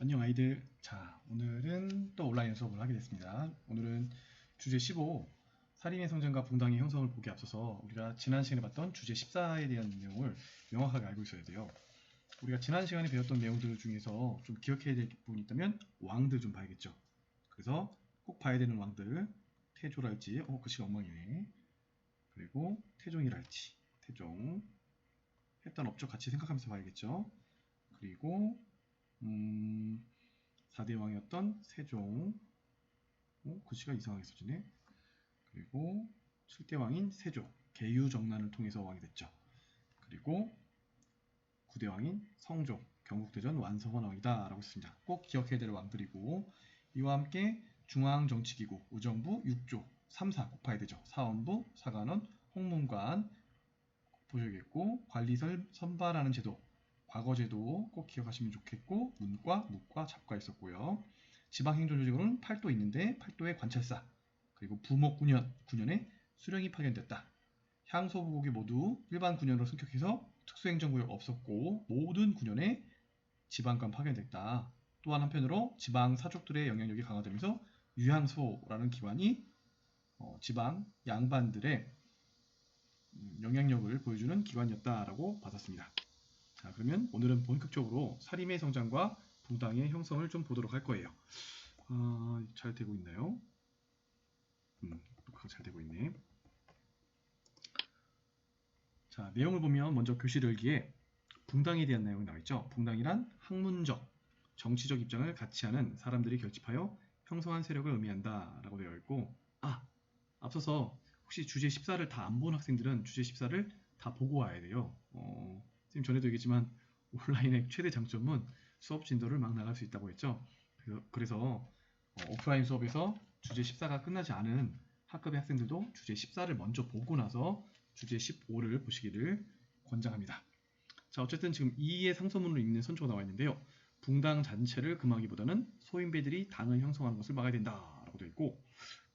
안녕 아이들. 자, 오늘은 또 온라인 수업을 하게 됐습니다. 오늘은 주제 15 살인의 성장과 붕당의 형성을 보기 앞서서 우리가 지난 시간에 봤던 주제 14에 대한 내용을 명확하게 알고 있어야 돼요. 우리가 지난 시간에 배웠던 내용들 중에서 좀 기억해야 될 부분이 있다면 왕들 좀 봐야겠죠. 그래서 꼭 봐야 되는 왕들, 태조랄지, 글씨가 엉망이네. 그리고 태종이랄지, 태종 했던 업적 같이 생각하면서 봐야겠죠. 그리고 4대 왕이었던 세종, 글씨가 이상하게 써지네. 그리고 7대 왕인 세조, 계유정난을 통해서 왕이 됐죠. 그리고 9대 왕인 성종, 경국대전 완성원 왕이다 라고 했습니다. 꼭 기억해야 될 왕들이고, 이와 함께 중앙정치기구, 의정부, 6조, 3사 꼭 봐야 되죠. 사원부, 사관원, 홍문관 보셔야겠고, 관리설 선발하는 제도, 과거제도 꼭 기억하시면 좋겠고, 문과, 묵과, 잡과 있었고요. 지방행정조직으로는 8도 있는데 8도의 관찰사, 그리고 부목 9년에 수령이 파견됐다. 향소부국이 모두 일반 9년으로 승격해서 특수행정구역 없었고 모든 9년에 지방관 파견됐다. 또한 한편으로 지방사족들의 영향력이 강화되면서 유향소라는 기관이 지방 양반들의 영향력을 보여주는 기관이었다라고 받았습니다. 자, 그러면 오늘은 본격적으로 사림의 성장과 붕당의 형성을 좀 보도록 할 거예요. 잘 되고 있나요? 녹화가 잘 되고 있네. 자, 내용을 보면 먼저 교실 열기에 붕당에 대한 내용이 나와 있죠. 붕당이란 학문적, 정치적 입장을 같이 하는 사람들이 결집하여 형성한 세력을 의미한다 라고 되어 있고, 앞서서 혹시 주제 14를 다 안 본 학생들은 주제 14를 다 보고 와야 돼요. 선생님 전에도 얘기했지만 온라인의 최대 장점은 수업 진도를 막 나갈 수 있다고 했죠. 그래서 오프라인 수업에서 주제 14가 끝나지 않은 학급의 학생들도 주제 14를 먼저 보고 나서 주제 15를 보시기를 권장합니다. 자, 어쨌든 지금 2의 상소문으로 읽는 선조가 나와 있는데요. 붕당 잔체를 금하기보다는 소인배들이 당을 형성하는 것을 막아야 된다라고 되어 있고,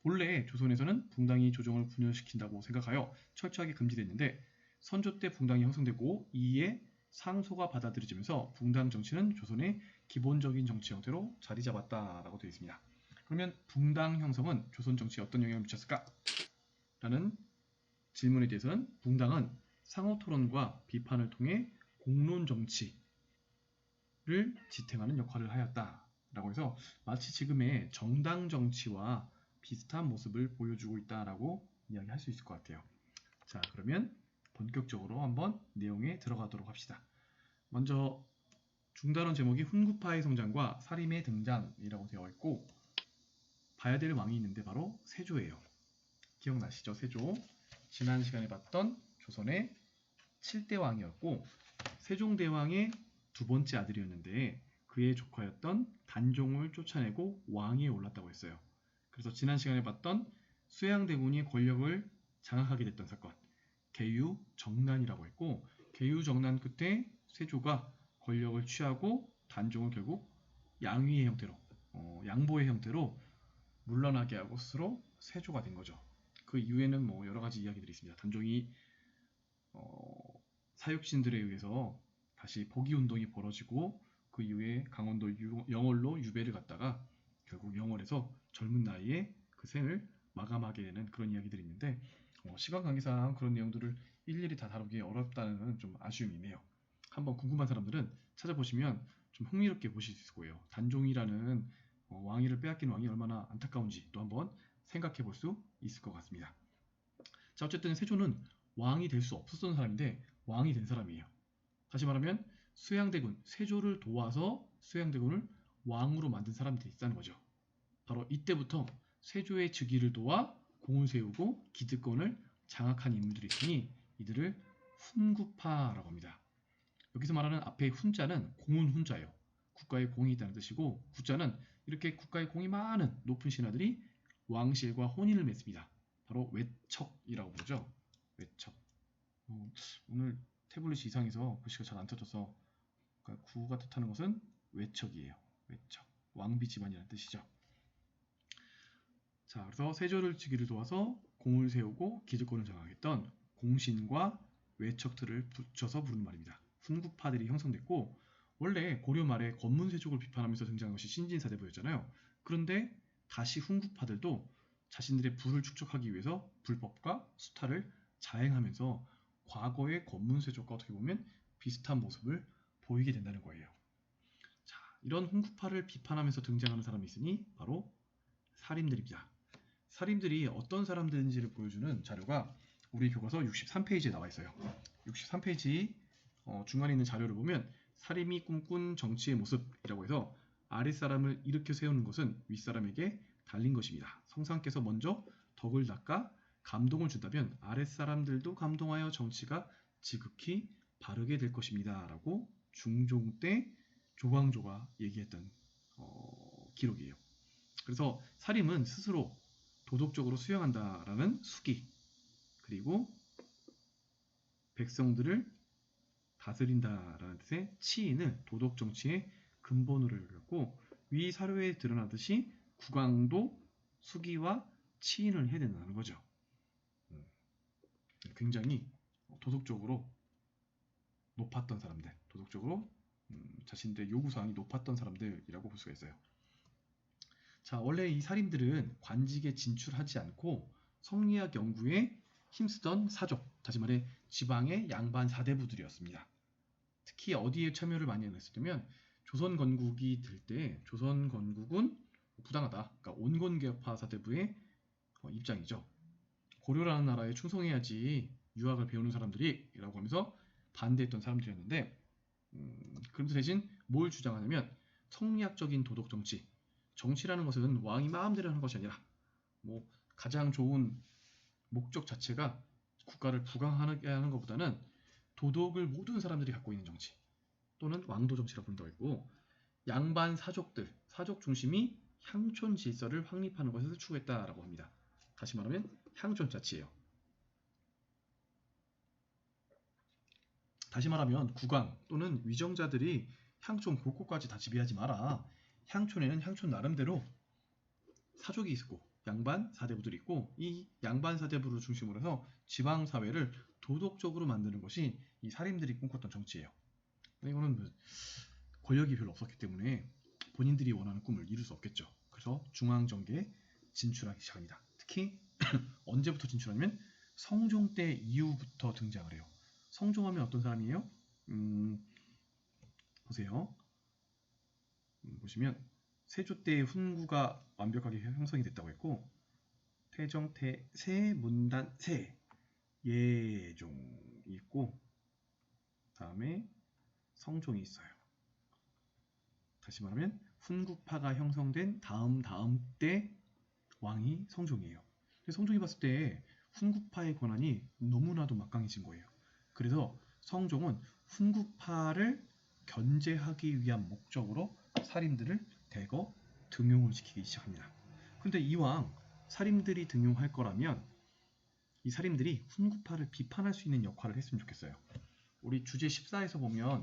본래 조선에서는 붕당이 조정을 분열시킨다고 생각하여 철저하게 금지됐는데 선조 때 붕당이 형성되고 이에 상소가 받아들여지면서 붕당 정치는 조선의 기본적인 정치 형태로 자리 잡았다라고 되어 있습니다. 그러면 붕당 형성은 조선 정치에 어떤 영향을 미쳤을까? 라는 질문에 대해서는 붕당은 상호 토론과 비판을 통해 공론 정치를 지탱하는 역할을 하였다라고 해서 마치 지금의 정당 정치와 비슷한 모습을 보여주고 있다라고 이야기할 수 있을 것 같아요. 자, 그러면 본격적으로 한번 내용에 들어가도록 합시다. 먼저 중단원 제목이 훈구파의 성장과 사림의 등장이라고 되어 있고, 봐야 될 왕이 있는데 바로 세조예요. 기억나시죠? 세조. 지난 시간에 봤던 조선의 7대 왕이었고 세종대왕의 두 번째 아들이었는데 그의 조카였던 단종을 쫓아내고 왕위에 올랐다고 했어요. 그래서 지난 시간에 봤던 수양대군이 권력을 장악하게 됐던 사건, 계유정난이라고 했고, 계유정난 끝에 세조가 권력을 취하고 단종을 결국 양위의 형태로, 양보의 형태로 물러나게 하고 스스로 세조가 된 거죠. 그 이후에는 뭐 여러 가지 이야기들이 있습니다. 단종이 사육신들에 의해서 다시 복위 운동이 벌어지고 그 이후에 강원도 영월로 유배를 갔다가 결국 영월에서 젊은 나이에 그 생을 마감하게 되는 그런 이야기들이 있는데 시간 관계상 그런 내용들을 일일이 다 다루기 어렵다는 좀 아쉬움이 있네요. 한번 궁금한 사람들은 찾아보시면 좀 흥미롭게 보실 수 있을 거예요. 단종이라는 왕위를 빼앗긴 왕이 얼마나 안타까운지 또 한번 생각해 볼 수 있을 것 같습니다. 자, 어쨌든 세조는 왕이 될 수 없었던 사람인데 왕이 된 사람이에요. 다시 말하면 수양대군, 세조를 도와서 수양대군을 왕으로 만든 사람들이 있다는 거죠. 바로 이때부터 세조의 즉위를 도와 공을 세우고 기득권을 장악한 인물들이 있으니 이들을 훈구파라고 합니다. 여기서 말하는 앞에 훈자는 공은 훈자예요. 국가에 공이 있다는 뜻이고 구자는 이렇게 국가에 공이 많은 높은 신하들이 왕실과 혼인을 맺습니다. 바로 외척이라고 부르죠. 외척. 오늘 태블릿이 이상해서 글씨가 잘 안 터져서 그러니까 구가 뜻하는 것은 외척이에요. 외척. 왕비 집안이라는 뜻이죠. 자, 그래서 세조를 즉위를 도와서 공을 세우고 기득권을 장악했던 공신과 외척들을 붙여서 부르는 말입니다. 훈구파들이 형성됐고 원래 고려 말에 권문세족을 비판하면서 등장한 것이 신진사대부였잖아요. 그런데 다시 훈구파들도 자신들의 부를 축적하기 위해서 불법과 수탈을 자행하면서 과거의 권문세족과 어떻게 보면 비슷한 모습을 보이게 된다는 거예요. 자, 이런 훈구파를 비판하면서 등장하는 사람이 있으니 바로 사림들입니다. 사림들이 어떤 사람들인지를 보여주는 자료가 우리 교과서 63페이지에 나와 있어요. 63페이지 중간에 있는 자료를 보면 사림이 꿈꾼 정치의 모습이라고 해서 아랫사람을 일으켜 세우는 것은 윗사람에게 달린 것입니다. 성상께서 먼저 덕을 닦아 감동을 준다면 아랫사람들도 감동하여 정치가 지극히 바르게 될 것입니다. 라고 중종 때 조광조가 얘기했던 기록이에요. 그래서 사림은 스스로 도덕적으로 수행한다라는 수기, 그리고 백성들을 다스린다라는 뜻의 치인을 도덕 정치의 근본으로 여겼고, 위 사료에 드러나듯이 국왕도 수기와 치인을 해야 된다는 거죠. 굉장히 도덕적으로 높았던 사람들, 도덕적으로 자신들의 요구사항이 높았던 사람들이라고 볼 수가 있어요. 자, 원래 이 사림들은 관직에 진출하지 않고 성리학 연구에 힘쓰던 사족, 다시 말해 지방의 양반 사대부들이었습니다. 특히 어디에 참여를 많이 했었냐면 조선 건국이 될 때 조선 건국은 부당하다. 그러니까 온건개혁파 사대부의 입장이죠. 고려라는 나라에 충성해야지 유학을 배우는 사람들이라고 하면서 반대했던 사람들이었는데, 그런데 대신 뭘 주장하냐면 성리학적인 도덕 정치, 정치라는 것은 왕이 마음대로 하는 것이 아니라 가장 좋은 목적 자체가 국가를 부강하게 하는 것보다는 도덕을 모든 사람들이 갖고 있는 정치, 또는 왕도 정치라고 부른다고 했고, 양반 사족들, 사족 중심이 향촌 질서를 확립하는 것을 추구했다라고 합니다. 다시 말하면 향촌 자치예요. 다시 말하면 국왕 또는 위정자들이 향촌 곳곳까지 다 지배하지 마라. 향촌에는 향촌 나름대로 사족이 있고 양반 사대부들이 있고, 이 양반 사대부를 중심으로 해서 지방 사회를 도덕적으로 만드는 것이 이 사림들이 꿈꿨던 정치예요. 이거는 권력이 별로 없었기 때문에 본인들이 원하는 꿈을 이룰 수 없겠죠. 그래서 중앙정계에 진출하기 시작합니다. 특히 언제부터 진출하냐면 성종 때 이후부터 등장을 해요. 성종하면 어떤 사람이에요? 보세요. 보시면 세조 때 훈구가 완벽하게 형성이 됐다고 했고, 태정, 세, 문단, 세, 예종이 있고, 다음에 성종이 있어요. 다시 말하면 훈구파가 형성된 다음 때 왕이 성종이에요. 성종이 봤을 때 훈구파의 권한이 너무나도 막강해진 거예요. 그래서 성종은 훈구파를 견제하기 위한 목적으로 사림들을 대거 등용을 시키기 시작합니다. 그런데 이왕 사림들이 등용할 거라면 이 사림들이 훈구파를 비판할 수 있는 역할을 했으면 좋겠어요. 우리 주제 14에서 보면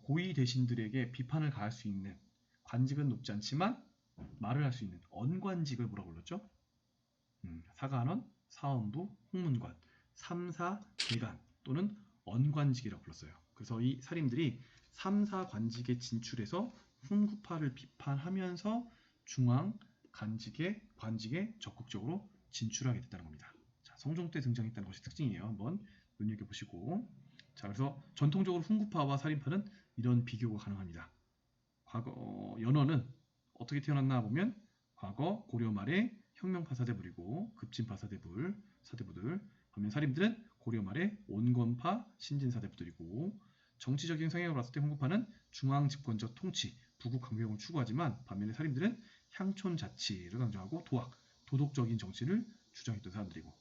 고위 대신들에게 비판을 가할 수 있는, 관직은 높지 않지만 말을 할 수 있는 언관직을 뭐라고 불렀죠? 사관원, 사원부, 홍문관, 3사 대간 또는 언관직이라고 불렀어요. 그래서 이 사림들이 3사 관직에 진출해서 훈구파를 비판하면서 중앙 관직에 적극적으로 진출하게 됐다는 겁니다. 자, 성종 때 등장했다는 것이 특징이에요. 한번 눈여겨보시고. 자, 그래서 전통적으로 훈구파와 사림파는 이런 비교가 가능합니다. 과거 연원은 어떻게 태어났나 보면 과거 고려 말에 혁명파 사대부이고 급진파 사대부들, 반면 사림들은 고려 말에 온건파 신진사대부들이고, 정치적인 성향으로 봤을 때 훈구파는 중앙 집권적 통치, 부국 강경을 추구하지만 반면에 사림들은 향촌 자치를 강조하고 도덕적인 정치를 주장했던 사람들이고,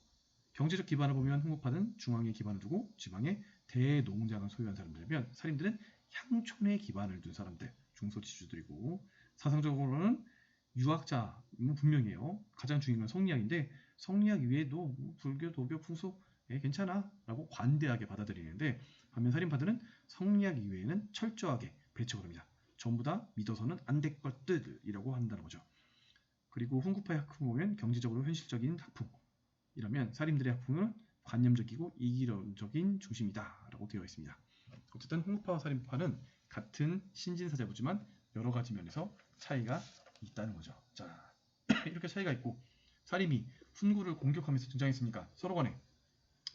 경제적 기반을 보면 훈구파는 중앙에 기반을 두고 지방에 대농장을 소유한 사람들이면 사림들은 향촌에 기반을 둔 사람들, 중소지주들이고, 사상적으로는 유학자는 분명해요. 가장 중요한 건 성리학인데 성리학 이외에도 불교, 도교, 풍속 괜찮아 라고 관대하게 받아들이는데, 반면 살인파들은 성리학 이외에는 철저하게 배척을 합니다. 전부 다 믿어서는 안 될 것들이라고 한다는 거죠. 그리고 훈구파의 학풍을 보면 경제적으로 현실적인 학풍이라면 사림들의 학풍은 관념적이고 이기론적인 중심이다 라고 되어 있습니다. 어쨌든 훈구파와 살인파는 같은 신진사자부지만 여러 가지 면에서 차이가 있다는 거죠. 자, 이렇게 차이가 있고 사림이 훈구를 공격하면서 등장했으니까 서로 간에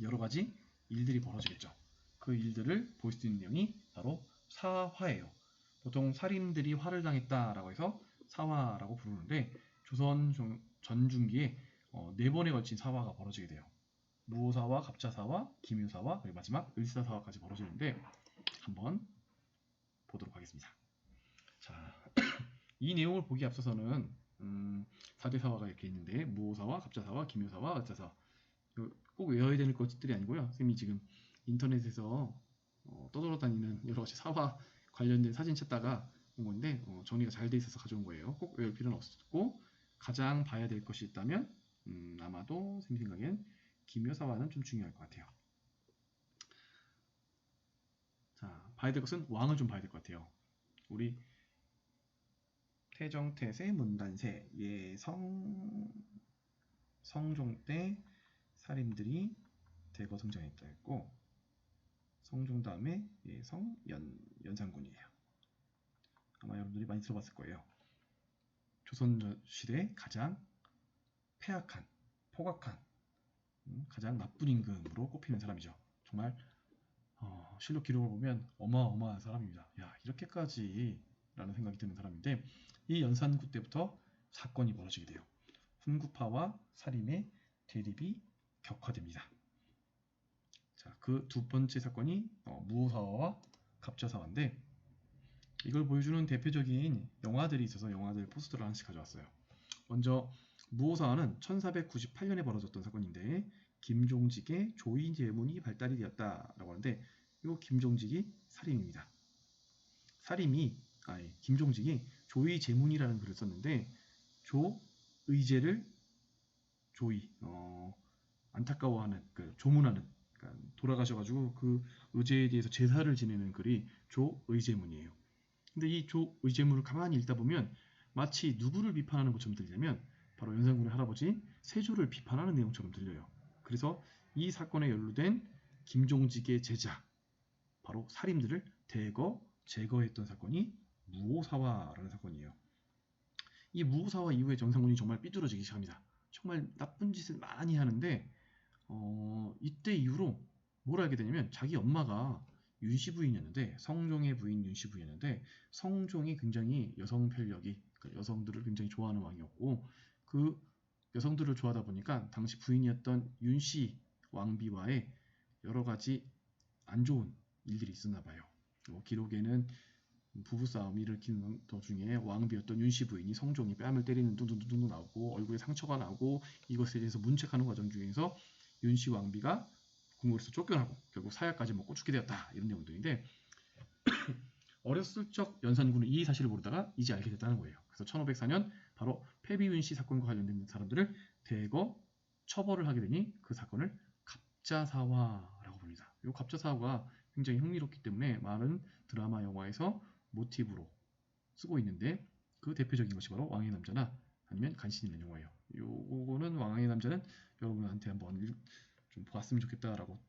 여러 가지 일들이 벌어지겠죠. 그 일들을 볼 수 있는 내용이 바로 사화예요. 보통 사림들이 화를 당했다라고 해서 사화라고 부르는데 조선 전중기에 4번에 걸친 사화가 벌어지게 돼요. 무오사화, 갑자사화, 기묘사화, 그리고 마지막 을사사화까지 벌어지는데 한번 보도록 하겠습니다. 자, 이 내용을 보기 앞서서는 4대 사화가 이렇게 있는데 무오사화, 갑자사화, 기묘사화, 을사사화 꼭 외워야 되는 것들이 아니고요. 쌤이 지금 인터넷에서 떠돌아다니는 여러 가지 사화 관련된 사진 찾다가 온 건데 정리가 잘 돼 있어서 가져온 거예요. 꼭 외울 필요는 없고 가장 봐야 될 것이 있다면 아마도 쌤 생각엔 기묘사화는 좀 중요할 것 같아요. 자, 봐야 될 것은 왕을 좀 봐야 될 것 같아요. 우리 태정태세, 문단세, 예성, 성종 때 사림들이 대거 등장했다 했고 성종 다음에 예성, 연산군이에요. 아마 여러분들이 많이 들어봤을 거예요. 조선시대 가장 폐악한, 포각한, 가장 나쁜 임금으로 꼽히는 사람이죠. 정말 실록 기록을 보면 어마어마한 사람입니다. 야, 이렇게까지 라는 생각이 드는 사람인데 이 연산군 때부터 사건이 벌어지게 돼요. 훈구파와 사림의 대립이 격화됩니다. 자, 그 두 번째 사건이 무오사화와 갑자사화인데 이걸 보여주는 대표적인 영화들이 있어서 영화들 포스터를 하나씩 가져왔어요. 먼저 무오사화는 1498년에 벌어졌던 사건인데 김종직의 조의제문이 발달이 되었다라고 하는데 이 김종직이 사림입니다. 김종직이 조의제문이라는 글을 썼는데 조의제를 안타까워하는 조문하는 돌아가셔가지고 그 의제에 대해서 제사를 지내는 글이 조의제문이에요. 근데 이 조의제문을 가만히 읽다 보면 마치 누구를 비판하는 것처럼 들리냐면 바로 연산군의 할아버지 세조를 비판하는 내용처럼 들려요. 그래서 이 사건에 연루된 김종직의 제자 바로 사림들을 대거 제거했던 사건이 무오사화라는 사건이에요. 이 무오사화 이후에 연산군이 정말 삐뚤어지기 시작합니다. 정말 나쁜 짓을 많이 하는데 이때 이후로 뭘 알게 되냐면 자기 엄마가 윤씨 부인이었는데 성종의 부인 윤씨 부인이었는데 성종이 굉장히 여성 편력이 여성들을 굉장히 좋아하는 왕이었고 그 여성들을 좋아하다 보니까 당시 부인이었던 윤씨 왕비와의 여러 가지 안 좋은 일들이 있었나 봐요. 기록에는 부부싸움이 일으키는 도중에 왕비였던 윤씨 부인이 성종이 뺨을 때리는 둥둥둥둥 나오고 얼굴에 상처가 나고 이것에 대해서 문책하는 과정 중에서 윤씨 왕비가 궁궐에서 쫓겨나고 결국 사약까지 먹고 죽게 되었다 이런 내용들인데 어렸을 적 연산군은 이 사실을 모르다가 이제 알게 됐다는 거예요. 그래서 1504년 바로 패비윤씨 사건과 관련된 사람들을 대거 처벌을 하게 되니 그 사건을 갑자사화라고 부릅니다. 이 갑자사화가 굉장히 흥미롭기 때문에 많은 드라마 영화에서 모티브로 쓰고 있는데 그 대표적인 것이 바로 왕의 남자나 아니면 간신히 있는 영화예요. 요거는 왕의 남자는 여러분한테 한번 좀 보았으면 좋겠다라고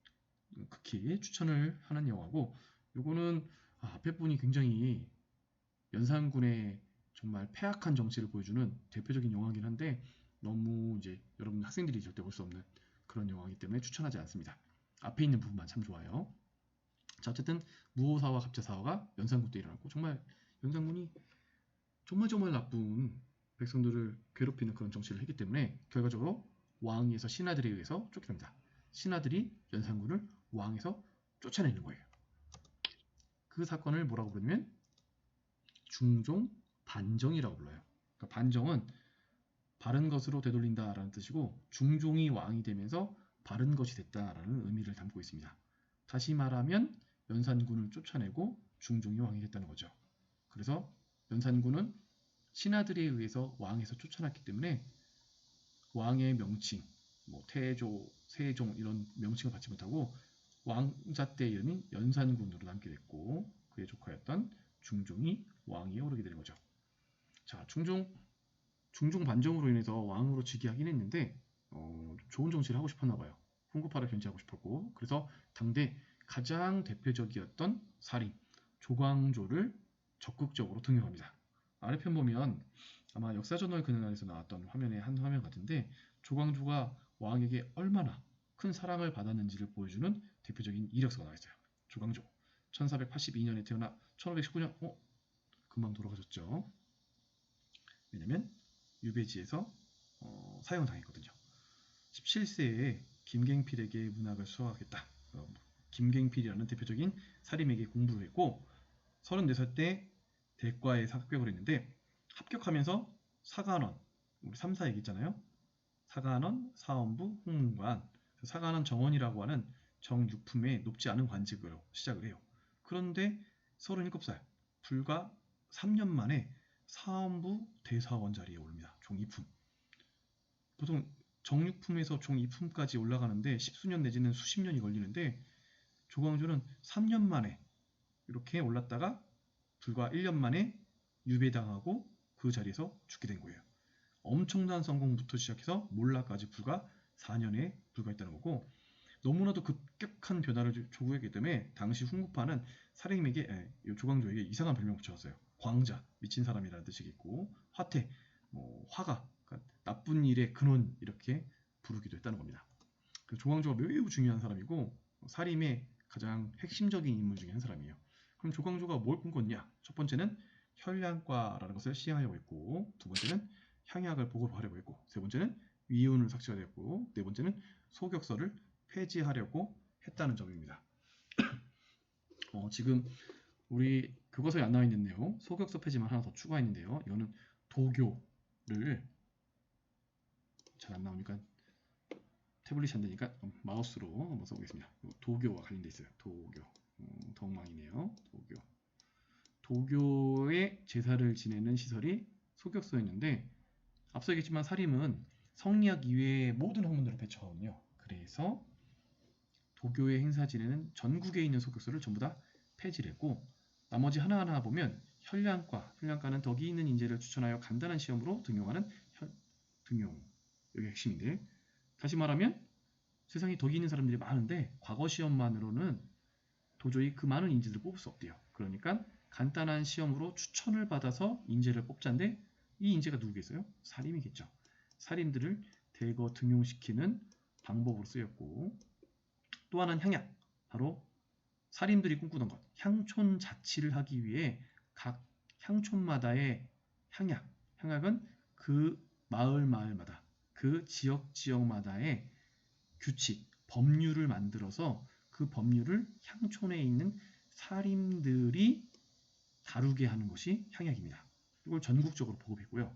극히 추천을 하는 영화고 요거는 앞에 분이 굉장히 연산군의 정말 폐악한 정치를 보여주는 대표적인 영화이긴 한데 너무 이제 여러분 학생들이 절대 볼 수 없는 그런 영화이기 때문에 추천하지 않습니다. 앞에 있는 부분만 참 좋아요. 자, 어쨌든 무오사와 갑자사화가 연산군 때 일어났고 정말 연산군이 정말 나쁜 백성들을 괴롭히는 그런 정치를 했기 때문에 결과적으로 왕위에서 신하들에 의해서 쫓겨납니다. 신하들이 연산군을 왕에서 쫓아내는 거예요. 그 사건을 뭐라고 부르냐면 중종 반정이라고 불러요. 그러니까 반정은 바른 것으로 되돌린다라는 뜻이고 중종이 왕이 되면서 바른 것이 됐다라는 의미를 담고 있습니다. 다시 말하면 연산군을 쫓아내고 중종이 왕이 됐다는 거죠. 그래서 연산군은 신하들에 의해서 왕에서 쫓아났기 때문에 왕의 명칭, 태조, 세종 이런 명칭을 받지 못하고 왕자 때 이름인 연산군으로 남게 됐고 그의 조카였던 중종이 왕위에 오르게 되는 거죠. 자, 중종 반정으로 인해서 왕으로 즉위하긴 했는데 좋은 정치를 하고 싶었나 봐요. 훈구파를 견제하고 싶었고 그래서 당대 가장 대표적이었던 사림 조광조를 적극적으로 등용합니다. 아래편 보면 아마 역사저널 그날에서 나왔던 화면의 한 화면 같은데 조광조가 왕에게 얼마나 큰 사랑을 받았는지를 보여주는 대표적인 이력서가 나와 있어요. 조광조 1482년에 태어나 1519년 금방 돌아가셨죠. 왜냐면 유배지에서 사형당했거든요. 17세에 김갱필에게 문학을 수학했다. 김갱필이라는 대표적인 사림에게 공부를 했고 34살 때 대과에 합격을 했는데 합격하면서 사관원, 우리 3사 얘기했잖아요. 사관원, 사원부, 홍문관, 사관원 정원이라고 하는 정육품의 높지 않은 관직으로 시작을 해요. 그런데 37살, 불과 3년 만에 사원부 대사원 자리에 오릅니다. 종2품. 보통 정육품에서 종2품까지 올라가는데 십수년 내지는 수십 년이 걸리는데 조광조는 3년 만에 이렇게 올랐다가 불과 1년 만에 유배당하고 그 자리에서 죽게 된 거예요. 엄청난 성공부터 시작해서 몰락까지 불과 4년에 불과했다는 거고 너무나도 급격한 변화를 조구했기 때문에 당시 훈구파는 사림에게 조광조에게 이상한 별명을 붙여놨어요. 광자, 미친 사람이라는 뜻이겠고 화태, 화가, 그러니까 나쁜 일의 근원 이렇게 부르기도 했다는 겁니다. 그래서 조광조가 매우 중요한 사람이고 사림의 가장 핵심적인 인물 중에 한 사람이에요. 그럼 조광조가 뭘 꿈꿨냐? 첫 번째는 혈량과라는 것을 시행하려고 했고 두 번째는 향약을 보급하려고 했고 세 번째는 위운을 삭제하려고 했고 네 번째는 소격서를 폐지하려고 했다는 점입니다. 지금 우리 교과서에 안 나와 있는 내용 소격서 폐지만 하나 더 추가했는데요. 이거는 도교를 잘 안 나오니까 태블릿이 안 되니까 마우스로 한번 써보겠습니다. 도교와 관련돼 있어요. 도교. 덕망이네요. 도교의 제사를 지내는 시설이 소격소였는데 앞서 얘기했지만 사림은 성리학 이외의 모든 학문들을 배척하거든요. 그래서 도교의 행사 지내는 전국에 있는 소격소를 전부 다 폐지를 했고 나머지 하나하나 보면 혈량과는 덕이 있는 인재를 추천하여 간단한 시험으로 등용하는 등용. 여기 핵심인데 다시 말하면 세상에 덕이 있는 사람들이 많은데 과거 시험만으로는 도저히 그 많은 인재들을 뽑을 수 없대요. 그러니까 간단한 시험으로 추천을 받아서 인재를 뽑자인데 이 인재가 누구겠어요? 사림이겠죠. 사림들을 대거 등용시키는 방법으로 쓰였고 또 하나는 향약. 바로 사림들이 꿈꾸던 것. 향촌 자치를 하기 위해 각 향촌마다의 향약은 그 마을마다 그 지역마다의 규칙, 법률을 만들어서 그 법률을 향촌에 있는 사림들이 다루게 하는 것이 향약입니다. 이걸 전국적으로 보급했고요.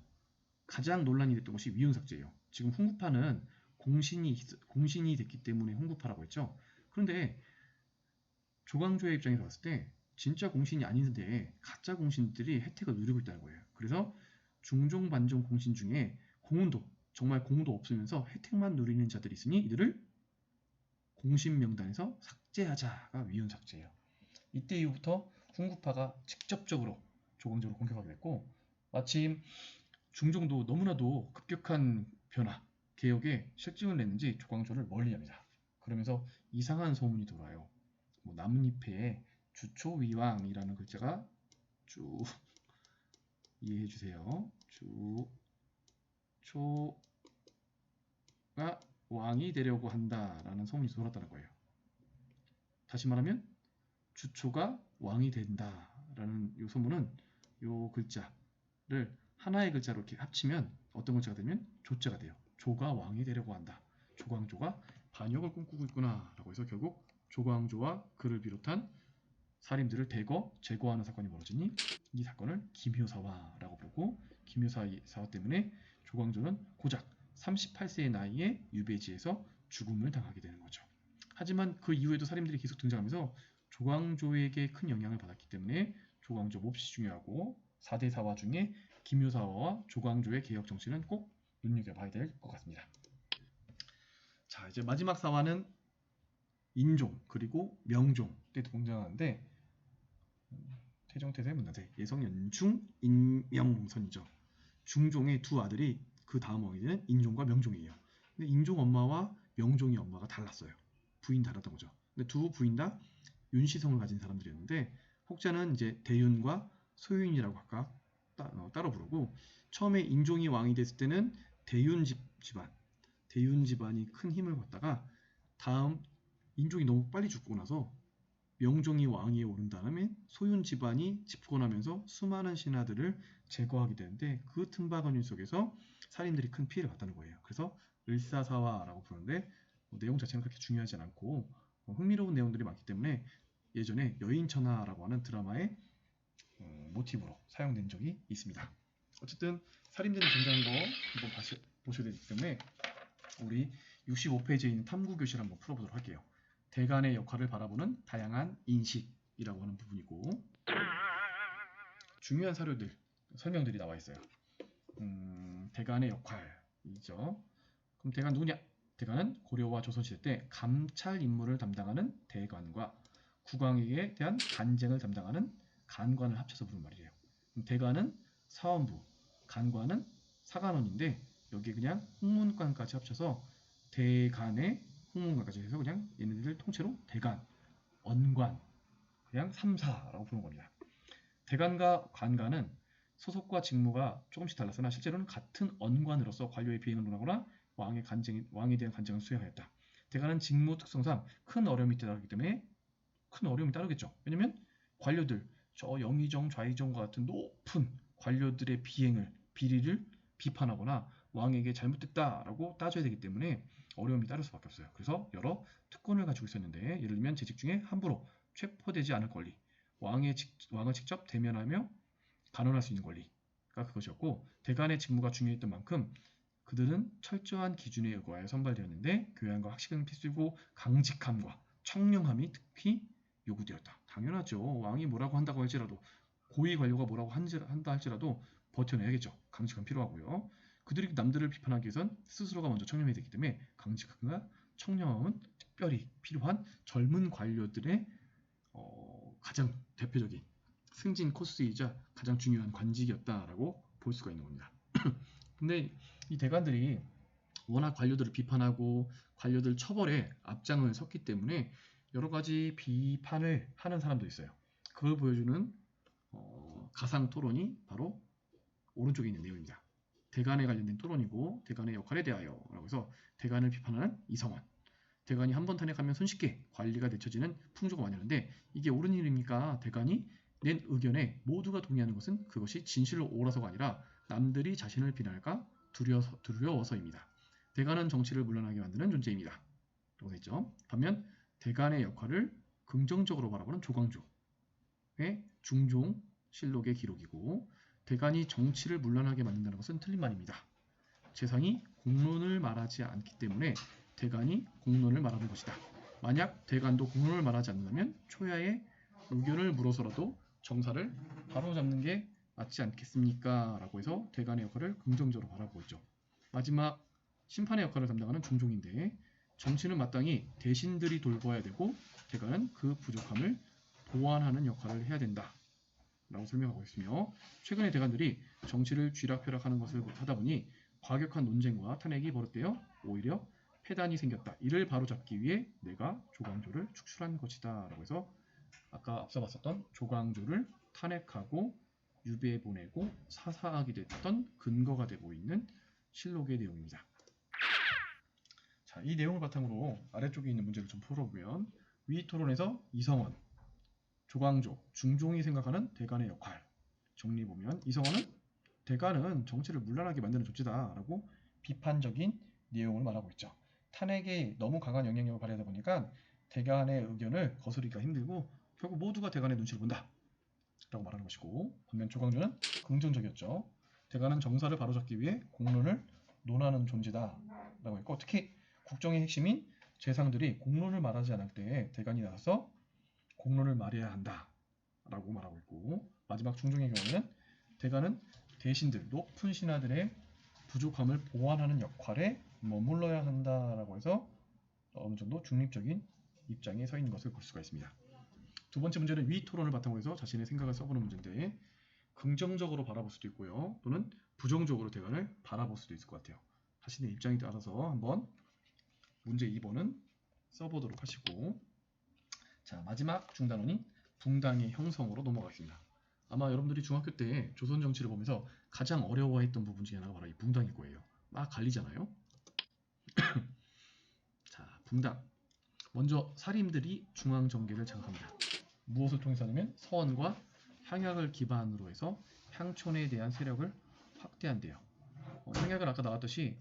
가장 논란이 됐던 것이 위운삭제예요. 지금 훈구파는 공신이 됐기 때문에 훈구파라고 했죠. 그런데 조광조의 입장에서 봤을 때 진짜 공신이 아닌데 가짜 공신들이 혜택을 누리고 있다는 거예요. 그래서 중종 반종 공신 중에 정말 공도 없으면서 혜택만 누리는 자들이 있으니 이들을 공신 명단에서 삭제하자가 위운삭제예요. 이때 이후부터 훈구파가 직접적으로 조광조를 공격하게 됐고 마침 중종도 너무나도 급격한 변화, 개혁에 실증을 냈는지 조광조를 멀리합니다. 그러면서 이상한 소문이 돌아요. 나뭇잎에 주초위왕이라는 글자가 쭉 이해해주세요. 주초가 왕이 되려고 한다라는 소문이 돌았다는 거예요. 다시 말하면 주초가 왕이 된다라는 이 소문은 이 글자를 하나의 글자로 이렇게 합치면 어떤 글자가 되면 조자가 돼요. 조가 왕이 되려고 한다. 조광조가 반역을 꿈꾸고 있구나라고 해서 결국 조광조와 그를 비롯한 사림들을 대거 제거하는 사건이 벌어지니 이 사건을 김효사화라고 부르고 김효사화 때문에 조광조는 고작 38세의 나이에 유배지에서 죽음을 당하게 되는 거죠. 하지만 그 이후에도 사림들이 계속 등장하면서 조광조에게 큰 영향을 받았기 때문에 조광조 몹시 중요하고 4대 사화 중에 김효사화와 조광조의 개혁 정치는 꼭 눈여겨봐야 될 것 같습니다. 자, 이제 마지막 사화는 인종 그리고 명종 때 등장하는데 태정태세 문화세 예성연중 인명선이죠. 중종의 두 아들이 그 다음 왕이 되는 인종과 명종이에요. 근데 인종 엄마와 명종의 엄마가 달랐어요. 부인 달랐던 거죠. 근데 두 부인 다 윤씨성을 가진 사람들이었는데 혹자는 이제 대윤과 소윤이라고 각각 따로 부르고, 처음에 인종이 왕이 됐을 때는 대윤 집안이 큰 힘을 받다가 다음 인종이 너무 빨리 죽고 나서 명종이 왕위에 오른 다음에 소윤 집안이 집권하면서 수많은 신하들을 제거하게 되는데, 그 틈바구니 속에서 살인들이 큰 피해를 봤다는 거예요. 그래서 을사사화라고 부르는데, 내용 자체는 그렇게 중요하지 않고 흥미로운 내용들이 많기 때문에 예전에 여인천하라고 하는 드라마의 모티브로 사용된 적이 있습니다. 어쨌든 살인전이 등장한 거 한번 보셔야 되기 때문에 우리 65페이지에 있는 탐구교실 한번 풀어보도록 할게요. 대간의 역할을 바라보는 다양한 인식이라고 하는 부분이고, 중요한 사료들, 설명들이 나와 있어요. 대간의 역할이죠. 그럼 대간 누구냐? 대간은 고려와 조선시대 때 감찰 임무를 담당하는 대관과 국왕에게 대한 간쟁을 담당하는 간관을 합쳐서 부르는 말이에요. 대관은 사원부, 간관은 사관원인데 여기에 그냥 홍문관까지 합쳐서 대간의 홍문관까지 해서 그냥 얘네들 통째로 대간, 언관, 그냥 3사라고 부르는 겁니다. 대간과 관관은 소속과 직무가 조금씩 달랐으나 실제로는 같은 언관으로서 관료의 비행을 하거나 왕에 대한 간쟁을 수행하였다. 대간은 직무 특성상 큰 어려움이 따르기 때문에 큰 어려움이 따르겠죠. 왜냐면 관료들, 저 영의정, 좌의정과 같은 높은 관료들의 비리를 비판하거나 왕에게 잘못됐다라고 따져야 되기 때문에 어려움이 따를 수밖에 없어요. 그래서 여러 특권을 가지고 있었는데, 예를 들면 재직 중에 함부로 체포되지 않을 권리, 왕을 직접 대면하며 간언할 수 있는 권리가 그것이었고, 대간의 직무가 중요했던 만큼 그들은 철저한 기준에 의거하여 선발되었는데 교양과 학식은 필수고 강직함과 청렴함이 특히 요구되었다. 당연하죠. 왕이 뭐라고 한다고 할지라도, 고위 관료가 뭐라고 한다 할지라도 버텨내야겠죠. 강직함 필요하고요. 그들이 남들을 비판하기 위해선 스스로가 먼저 청렴해야 되기 때문에 강직함과 청렴함은 특별히 필요한 젊은 관료들의 가장 대표적인 승진 코스이자 가장 중요한 관직이었다라고 볼 수가 있는 겁니다. 근데 이 대관들이 워낙 관료들을 비판하고 관료들 처벌에 앞장을 섰기 때문에 여러 가지 비판을 하는 사람도 있어요. 그걸 보여주는 가상 토론이 바로 오른쪽에 있는 내용입니다. 대간에 관련된 토론이고, 대간의 역할에 대하여 라고 해서 대간을 비판하는 이성원, 대간이 한 번 탄핵하면 손쉽게 관리가 내쳐지는 풍조가 많이 있는데 이게 옳은 일입니까? 대간이 낸 의견에 모두가 동의하는 것은 그것이 진실로 옳아서가 아니라 남들이 자신을 비난할까 두려워서입니다. 대간은 정치를 물러나게 만드는 존재입니다. 라고 했죠. 반면 대간의 역할을 긍정적으로 바라보는 조광조의 중종실록의 기록이고, 대간이 정치를 물러나게 만든다는 것은 틀린 말입니다. 재상이 공론을 말하지 않기 때문에 대간이 공론을 말하는 것이다. 만약 대간도 공론을 말하지 않는다면 초야의 의견을 물어서라도 정사를 바로잡는 게 맞지 않겠습니까? 라고 해서 대간의 역할을 긍정적으로 바라보고 있죠. 마지막 심판의 역할을 담당하는 중종인데, 정치는 마땅히 대신들이 돌봐야 되고 대간은 그 부족함을 보완하는 역할을 해야 된다 라고 설명하고 있으며, 최근의 대간들이 정치를 쥐락펴락하는 것을 하다 보니 과격한 논쟁과 탄핵이 벌어되어 오히려 폐단이 생겼다. 이를 바로잡기 위해 내가 조광조를 축출한 것이다 라고 해서 아까 앞서 봤었던 조광조를 탄핵하고 유배에 보내고 사사하게 됐던 근거가 되고 있는 실록의 내용입니다. 자, 이 내용을 바탕으로 아래쪽에 있는 문제를 좀 풀어보면, 위 토론에서 이성원, 조광조, 중종이 생각하는 대간의 역할 정리해보면, 이성원은 대간은 정치를 문란하게 만드는 조치다 라고 비판적인 내용을 말하고 있죠. 탄핵에 너무 강한 영향력을 발휘하다 보니까 대간의 의견을 거스르기가 힘들고 결국 모두가 대간의 눈치를 본다 라고 말하는 것이고, 반면 조광조는 긍정적이었죠. 대간은 정사를 바로잡기 위해 공론을 논하는 존재다 라고 했고, 특히 국정의 핵심인 재상들이 공론을 말하지 않을 때 대간이 나서서 공론을 말해야 한다 라고 말하고 있고, 마지막 중종의 경우에는 대간은 대신들, 높은 신하들의 부족함을 보완하는 역할에 머물러야 한다라고 해서 어느 정도 중립적인 입장에 서 있는 것을 볼 수가 있습니다. 두 번째 문제는 위 토론을 바탕으로 해서 자신의 생각을 써보는 문제인데, 긍정적으로 바라볼 수도 있고요, 또는 부정적으로 대간을 바라볼 수도 있을 것 같아요. 자신의 입장에 따라서 한번 문제 2번은 써보도록 하시고, 자, 마지막 중단원인 붕당의 형성으로 넘어가겠습니다. 아마 여러분들이 중학교 때 조선 정치를 보면서 가장 어려워했던 부분 중에 하나가 바로 이 붕당일 거예요. 막 갈리잖아요. 자, 붕당. 먼저 사림들이 중앙 정계를 장악합니다. 무엇을 통해서 하냐면 서원과 향약을 기반으로 해서 향촌에 대한 세력을 확대한대요. 향약은 아까 나왔듯이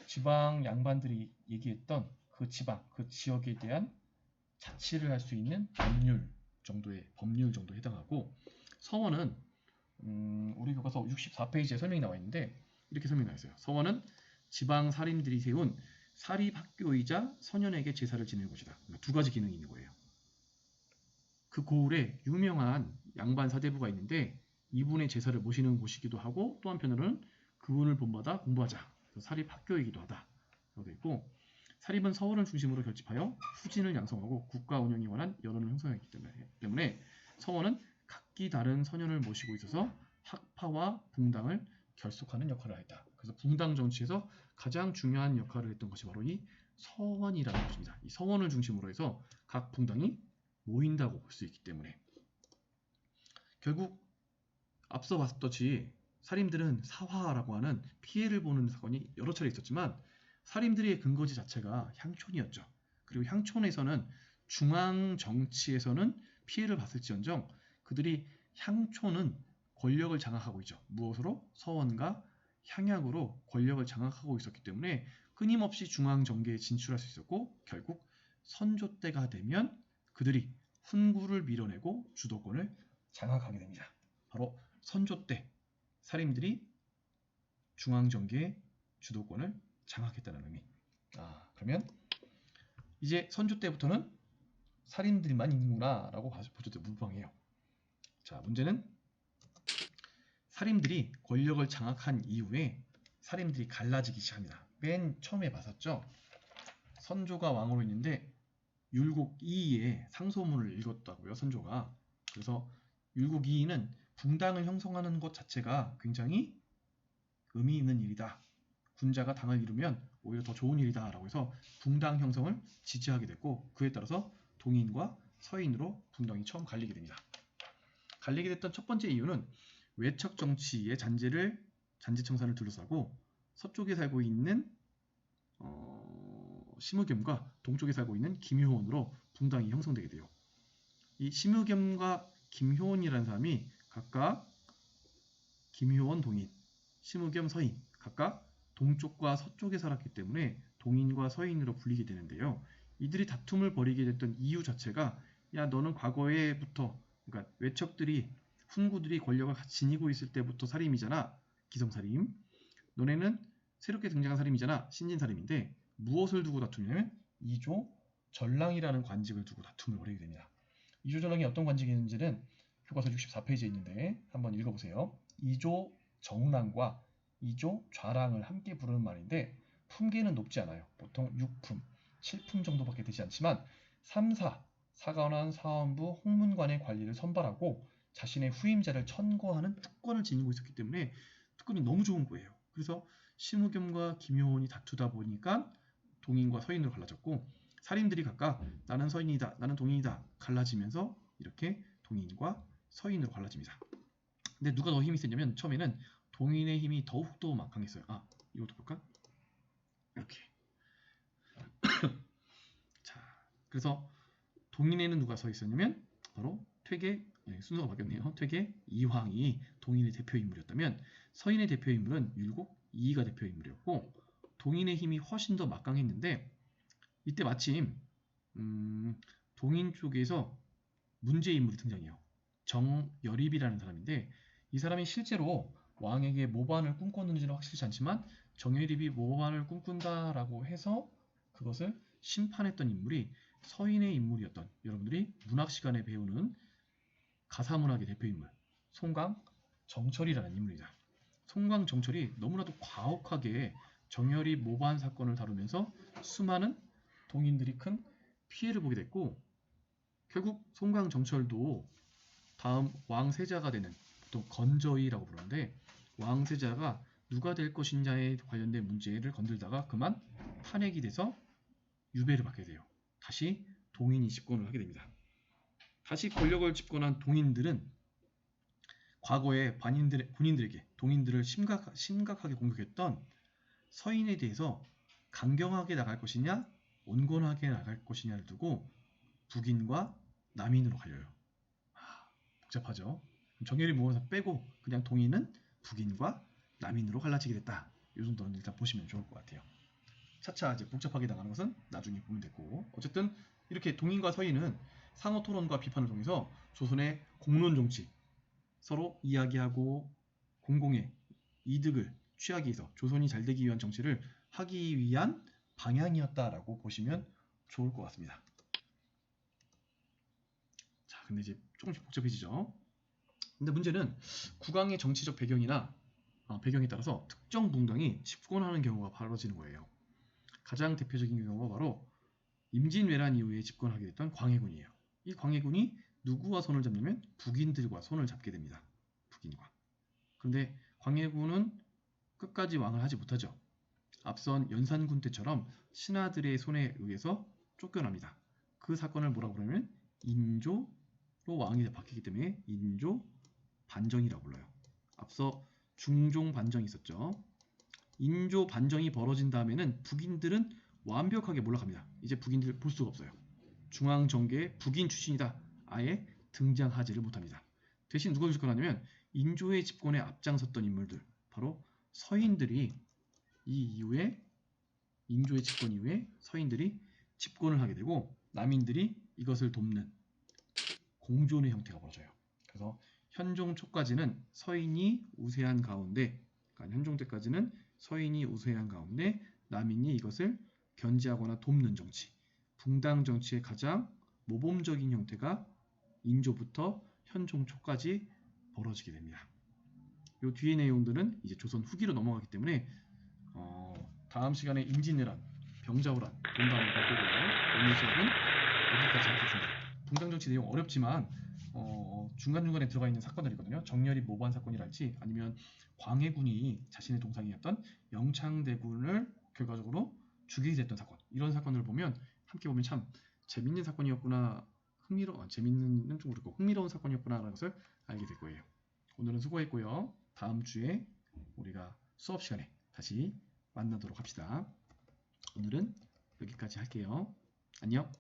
지방 양반들이 얘기했던 그 지방, 그 지역에 대한 자치를 할 수 있는 법률 정도에 해당하고, 서원은 우리 교과서 64페이지에 설명이 나와 있는데 이렇게 설명이 나와 있어요. 서원은 지방 사림들이 세운 사립학교이자 선현에게 제사를 지내는 곳이다. 그러니까 두 가지 기능이 있는 거예요. 그 고을에 유명한 양반 사대부가 있는데 이분의 제사를 모시는 곳이기도 하고, 또 한편으로는 그분을 본받아 공부하자. 사립학교이기도 하다. 라고 되어 있고, 사립은 서원을 중심으로 결집하여 후진을 양성하고 국가 운영에 관한 여론을 형성했기 때문에 서원은 각기 다른 선현을 모시고 있어서 학파와 붕당을 결속하는 역할을 했다. 그래서 붕당 정치에서 가장 중요한 역할을 했던 것이 바로 이 서원이라는 것입니다. 이 서원을 중심으로 해서 각 붕당이 모인다고 볼 수 있기 때문에, 결국 앞서 봤듯이 사림들은 사화라고 하는 피해를 보는 사건이 여러 차례 있었지만 사림들의 근거지 자체가 향촌이었죠. 그리고 향촌에서는 중앙 정치에서는 피해를 봤을지언정 그들이 향촌은 권력을 장악하고 있죠. 무엇으로? 서원과 향약으로 권력을 장악하고 있었기 때문에 끊임없이 중앙 정계에 진출할 수 있었고, 결국 선조 때가 되면 그들이 훈구를 밀어내고 주도권을 장악하게 됩니다. 바로 선조 때 사림들이 중앙 정계의 주도권을 장악했다는 의미. 그러면 이제 선조 때부터는 살인들만 있는구나 라고 보셔도 무방해요. 자, 문제는 살인들이 권력을 장악한 이후에 살인들이 갈라지기 시작합니다. 맨 처음에 봤었죠. 선조가 왕으로 있는데 율곡 이이의 상소문을 읽었다고요, 선조가. 그래서 율곡 이이는 붕당을 형성하는 것 자체가 굉장히 의미 있는 일이다. 군자가 당을 이루면 오히려 더 좋은 일이다 라고 해서 붕당 형성을 지지하게 됐고, 그에 따라서 동인과 서인으로 붕당이 처음 갈리게 됩니다. 갈리게 됐던 첫 번째 이유는 외척 정치의 잔재청산을 둘러싸고 서쪽에 살고 있는 심의겸과 동쪽에 살고 있는 김효원으로 붕당이 형성되게 돼요. 이 심의겸과 김효원이라는 사람이 각각 김효원 동인, 심의겸 서인, 각각 동쪽과 서쪽에 살았기 때문에 동인과 서인으로 불리게 되는데요. 이들이 다툼을 벌이게 됐던 이유 자체가, 야, 너는 과거에부터, 그러니까 외척들이, 훈구들이 권력을 지니고 있을 때부터 살인이잖아, 기성살인. 너네는 새롭게 등장한 살인이잖아, 신진살인인데 무엇을 두고 다투냐면 이조 전랑이라는 관직을 두고 다툼을 벌이게 됩니다. 이조 전랑이 어떤 관직이 있는지는 교과서 64페이지에 있는데 한번 읽어보세요. 이조 정랑과 이조 좌랑을 함께 부르는 말인데 품계는 높지 않아요. 보통 6품, 7품 정도밖에 되지 않지만 3사, 사관원, 사원부, 홍문관의 관리를 선발하고 자신의 후임자를 천거하는 특권을 지니고 있었기 때문에 특권이 너무 좋은 거예요. 그래서 심의겸과 김효원이 다투다 보니까 동인과 서인으로 갈라졌고, 살인들이 각각 나는 서인이다, 나는 동인이다 갈라지면서 이렇게 동인과 서인으로 갈라집니다. 근데 누가 더 힘이 세냐면 처음에는 동인의 힘이 더욱더 막 강했어요. 이것도 볼까? 이렇게. 자, 그래서 동인에는 누가 서 있었냐면 바로 퇴계, 순서가 바뀌었네요. 퇴계 이황이 동인의 대표 인물이었다면 서인의 대표 인물은 율곡 이이가 대표 인물이었고, 동인의 힘이 훨씬 더 막강했는데 이때 마침 동인 쪽에서 문제 인물이 등장해요. 정여립이라는 사람인데 이 사람이 실제로 왕에게 모반을 꿈꿨는지는 확실치 않지만 정여립이 모반을 꿈꾼다라고 해서 그것을 심판했던 인물이 서인의 인물이었던, 여러분들이 문학 시간에 배우는 가사문학의 대표 인물 송강정철이라는 인물이다. 송강정철이 너무나도 과혹하게 정여립 모반 사건을 다루면서 수많은 동인들이 큰 피해를 보게 됐고, 결국 송강정철도 다음 왕세자가 되는, 보통 건저위라고 부르는데 왕세자가 누가 될 것이냐에 관련된 문제를 건들다가 그만 탄핵이 돼서 유배를 받게 돼요. 다시 동인이 집권을 하게 됩니다. 다시 권력을 집권한 동인들은 과거에 본인들에게 동인들을 심각하게 공격했던 서인에 대해서 강경하게 나갈 것이냐 온건하게 나갈 것이냐를 두고 북인과 남인으로 갈려요. 복잡하죠. 정렬이 모아서 빼고 그냥 동인은 북인과 남인으로 갈라지게 됐다. 이 정도는 일단 보시면 좋을 것 같아요. 차차 이제 복잡하게 나가는 것은 나중에 보면 됐고, 어쨌든 이렇게 동인과 서인은 상호 토론과 비판을 통해서 조선의 공론 정치, 서로 이야기하고 공공의 이득을 취하기 위해서 조선이 잘 되기 위한 정치를 하기 위한 방향이었다라고 보시면 좋을 것 같습니다. 자, 근데 이제 조금씩 복잡해지죠. 근데 문제는 국왕의 정치적 배경이나 배경에 따라서 특정 분당이 집권하는 경우가 벌어지는 거예요. 가장 대표적인 경우가 바로 임진왜란 이후에 집권하게 됐던 광해군이에요. 이 광해군이 누구와 손을 잡냐면 북인들과 손을 잡게 됩니다. 북인과. 그런데 광해군은 끝까지 왕을 하지 못하죠. 앞선 연산군 때처럼 신하들의 손에 의해서 쫓겨납니다. 그 사건을 뭐라고 그러냐면 인조로 왕이 바뀌기 때문에 인조 반정이라고 불러요. 앞서 중종 반정이 있었죠. 인조 반정이 벌어진 다음에는 북인들은 완벽하게 몰락합니다. 이제 북인들 볼 수가 없어요. 중앙정계의 북인 출신이다. 아예 등장하지를 못합니다. 대신 누가 집권하냐면 인조의 집권에 앞장섰던 인물들, 바로 서인들이 이 이후에 인조의 집권 이후에 서인들이 집권을 하게 되고 남인들이 이것을 돕는 공존의 형태가 벌어져요. 그래서 현종 초까지는 서인이 우세한 가운데, 그러니까 현종 때까지는 서인이 우세한 가운데 남인이 이것을 견제하거나 돕는 정치, 붕당 정치의 가장 모범적인 형태가 인조부터 현종 초까지 벌어지게 됩니다. 이 뒤의 내용들은 이제 조선 후기로 넘어가기 때문에 다음 시간에 임진왜란, 병자호란 본 다음에 볼 거고요. 오늘 수업은 여기까지 하겠습니다. 붕당 정치 내용 어렵지만 중간중간에 들어가 있는 사건들이거든요. 정렬이 모반 사건이랄지 아니면 광해군이 자신의 동상이었던 영창대군을 결과적으로 죽이게 됐던 사건, 이런 사건을 보면 함께 보면 참 재밌는 사건이었구나, 재밌는 좀 그렇고 흥미로운 사건이었구나라는 것을 알게 될 거예요. 오늘은 수고했고요. 다음 주에 우리가 수업 시간에 다시 만나도록 합시다. 오늘은 여기까지 할게요. 안녕.